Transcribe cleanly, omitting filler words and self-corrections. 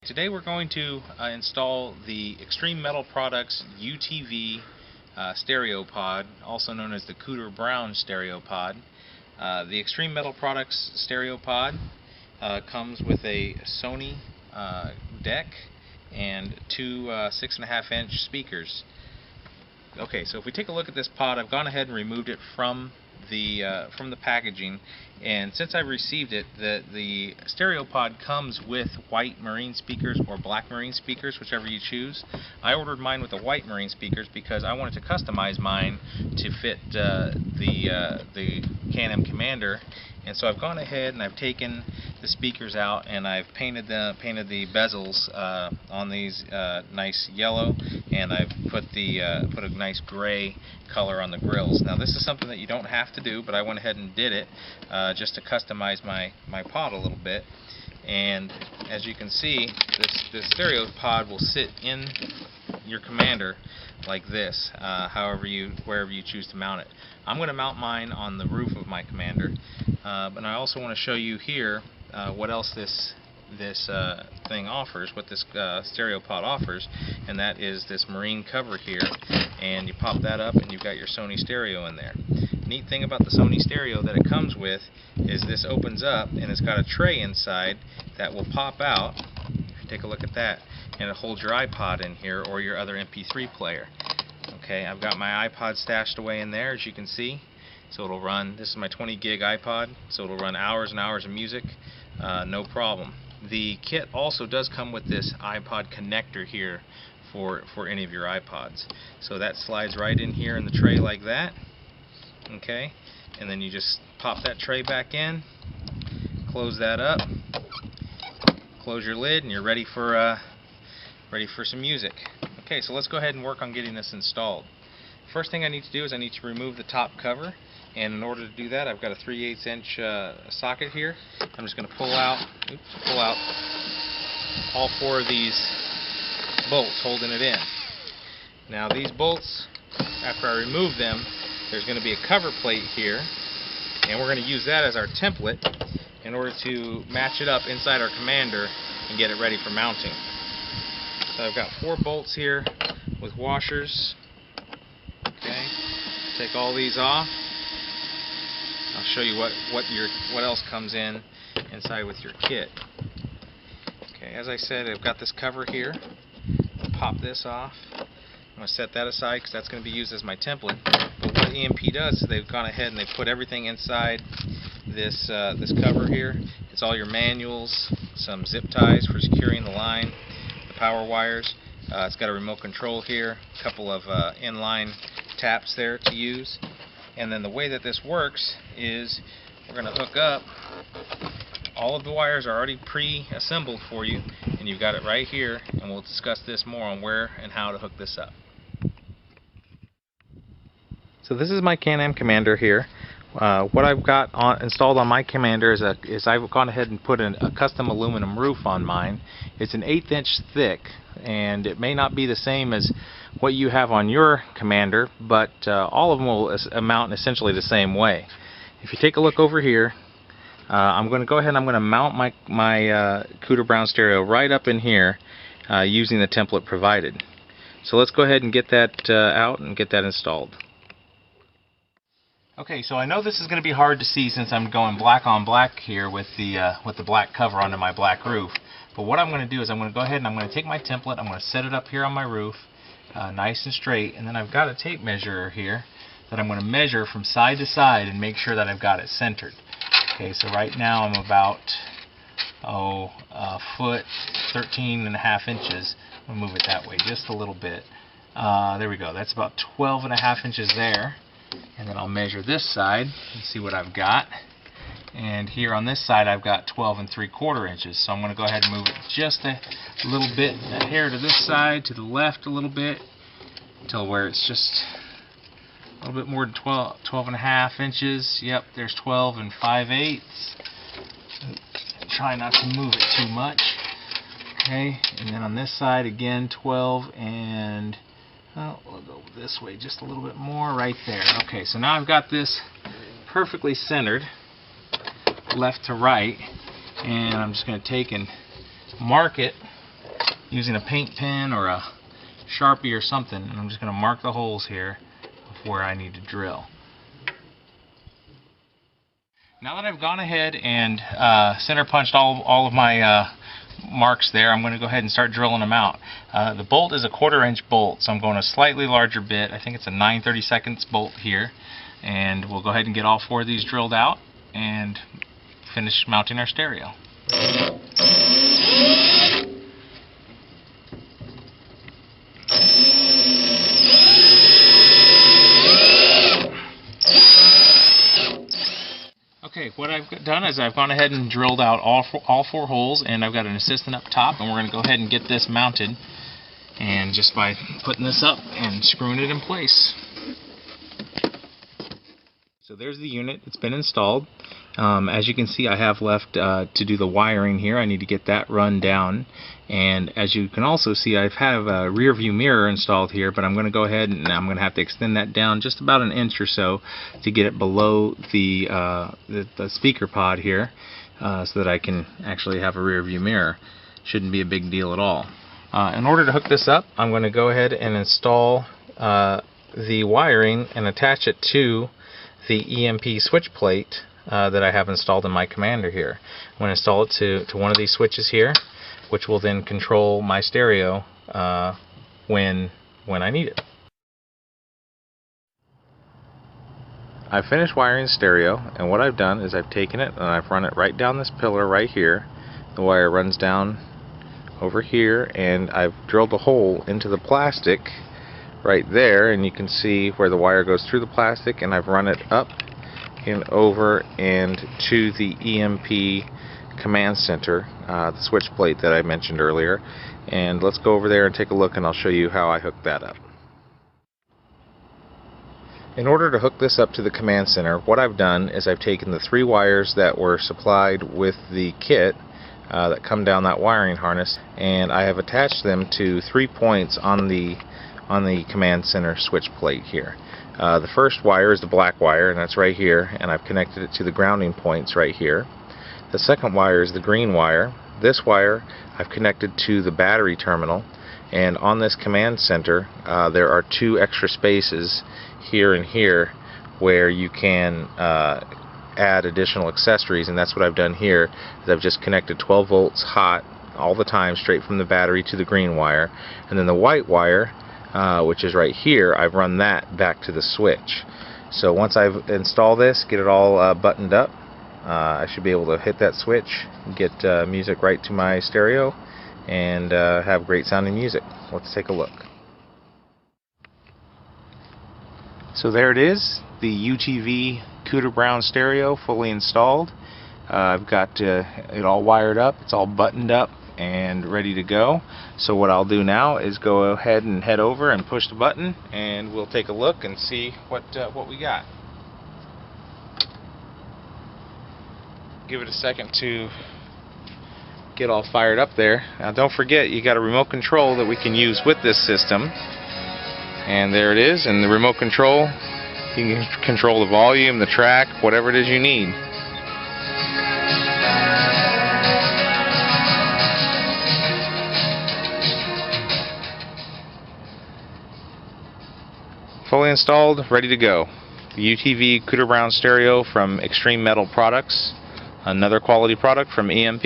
Today we're going to install the Extreme Metal Products UTV stereo pod, also known as the Cooter Brown stereo pod. The Extreme Metal Products stereo pod comes with a Sony deck and two 6.5-inch speakers. Okay, so if we take a look at this pod, I've gone ahead and removed it from the packaging, and since I received it, the stereo pod comes with white marine speakers or black marine speakers, whichever you choose. I ordered mine with the white marine speakers because I wanted to customize mine to fit the Can-Am Commander, and so I've gone ahead and I've taken the speakers out and I've painted the bezels on these nice yellow, and I've put a nice gray color on the grills. Now this is something that you don't have to do, but I went ahead and did it just to customize my pod a little bit. And as you can see, this stereo pod will sit in your Commander like this, wherever you choose to mount it. I'm going to mount mine on the roof of my Commander, but I also want to show you here what else this thing offers, what this stereo pod offers, and that is this marine cover here, and you pop that up and you've got your Sony stereo in there. Neat thing about the Sony stereo that it comes with is this opens up and it's got a tray inside that will pop out. Take a look at that, and it holds your iPod in here or your other MP3 player. Okay, I've got my iPod stashed away in there, as you can see, so it'll run. This is my 20 gig iPod, so it'll run hours and hours of music, no problem. The kit also does come with this iPod connector here for any of your iPods, so that slides right in here in the tray like that. Okay, and then you just pop that tray back in, close that up, close your lid, and you're ready for some music. Okay, so let's go ahead and work on getting this installed. First thing I need to do is I need to remove the top cover, and in order to do that, I've got a 3/8-inch socket here. I'm just going to pull out all four of these bolts holding it in. Now these bolts, after I remove them, there's going to be a cover plate here, and we're going to use that as our template in order to match it up inside our Commander and get it ready for mounting. So I've got 4 bolts here with washers. Okay, take all these off. I'll show you what else comes inside with your kit. Okay, as I said, I've got this cover here. I'll pop this off. I'm going to set that aside because that's going to be used as my template. But what EMP does is they've gone ahead and they put everything inside this cover here. It's all your manuals, some zip ties for securing the line, the power wires. It's got a remote control here, a couple of inline taps there to use. And then the way that this works is we're going to hook up. All of the wires are already pre-assembled for you, and you've got it right here, and we'll discuss this more on where and how to hook this up. So this is my Can-Am Commander here. What I've got installed on my Commander is I've gone ahead and put a custom aluminum roof on mine. It's an 1/8 inch thick, and it may not be the same as what you have on your Commander, but all of them will mount essentially the same way. If you take a look over here, I'm going to go ahead and I'm going to mount my Cooter Brown stereo right up in here using the template provided. So let's go ahead and get that out and get that installed. Okay, so I know this is going to be hard to see since I'm going black on black here with the black cover onto my black roof. But what I'm going to do is I'm going to go ahead and I'm going to take my template, I'm going to set it up here on my roof, nice and straight, and then I've got a tape measure here that I'm going to measure from side to side and make sure that I've got it centered. Okay, so right now I'm about a foot 13.5 inches. I'm going to move it that way just a little bit. There we go. That's about 12.5 inches there. And then I'll measure this side and see what I've got. And here on this side I've got 12.75 inches. So I'm going to go ahead and move it just a little bit, a hair to this side, to the left a little bit, until where it's just a little bit more than 12.5 inches. Yep, there's 12 5/8. Try not to move it too much. Okay, and then on this side again 12 and we'll go this way just a little bit more right there. Okay, so now I've got this perfectly centered left to right, and I'm just going to take and mark it using a paint pen or a Sharpie or something, and I'm just going to mark the holes here of where I need to drill. Now that I've gone ahead and center punched all of my marks there, I'm going to go ahead and start drilling them out. The bolt is a 1/4 inch bolt, so I'm going a slightly larger bit. I think it's a 9/32 bolt here, and we'll go ahead and get all 4 of these drilled out and finish mounting our stereo. Okay, what I've done is I've gone ahead and drilled out all 4 holes, and I've got an assistant up top, and we're going to go ahead and get this mounted, and just by putting this up and screwing it in place. So there's the unit. It's been installed. As you can see, I have left to do the wiring here. I need to get that run down, and as you can also see, I have a rear view mirror installed here, but I'm going to go ahead and I'm going to have to extend that down just about an inch or so to get it below the speaker pod here, so that I can actually have a rear view mirror. Shouldn't be a big deal at all. In order to hook this up, I'm going to go ahead and install the wiring and attach it to the EMP switch plate that I have installed in my commander here. I'm going to install it to one of these switches here, which will then control my stereo when I need it. I've finished wiring the stereo, and what I've done is I've taken it and I've run it right down this pillar right here. The wire runs down over here, and I've drilled a hole into the plastic right there, and you can see where the wire goes through the plastic, and I've run it up and over and to the EMP command center, the switch plate that I mentioned earlier. And let's go over there and take a look, and I'll show you how I hooked that up. In order to hook this up to the command center, what I've done is I've taken the 3 wires that were supplied with the kit that come down that wiring harness, and I have attached them to 3 points on the command center switch plate here. The first wire is the black wire, and that's right here, and I've connected it to the grounding points right here. The second wire is the green wire. This wire I've connected to the battery terminal, and on this command center there are 2 extra spaces here and here where you can add additional accessories, and that's what I've done here. Is I've just connected 12 volts hot all the time straight from the battery to the green wire, and then the white wire, which is right here, I've run that back to the switch. So once I've installed this, get it all buttoned up, I should be able to hit that switch, get music right to my stereo, and have great sounding music. Let's take a look. So there it is, the UTV Cooter Brown stereo fully installed. I've got it all wired up, it's all buttoned up and ready to go. So what I'll do now is go ahead and head over and push the button, and we'll take a look and see what we got. Give it a second to get all fired up there. Now don't forget, you got a remote control that we can use with this system, and there it is. And the remote control, you can control the volume, the track, whatever it is you need. Fully installed, ready to go. The UTV Cooter Brown stereo from Extreme Metal Products, another quality product from EMP.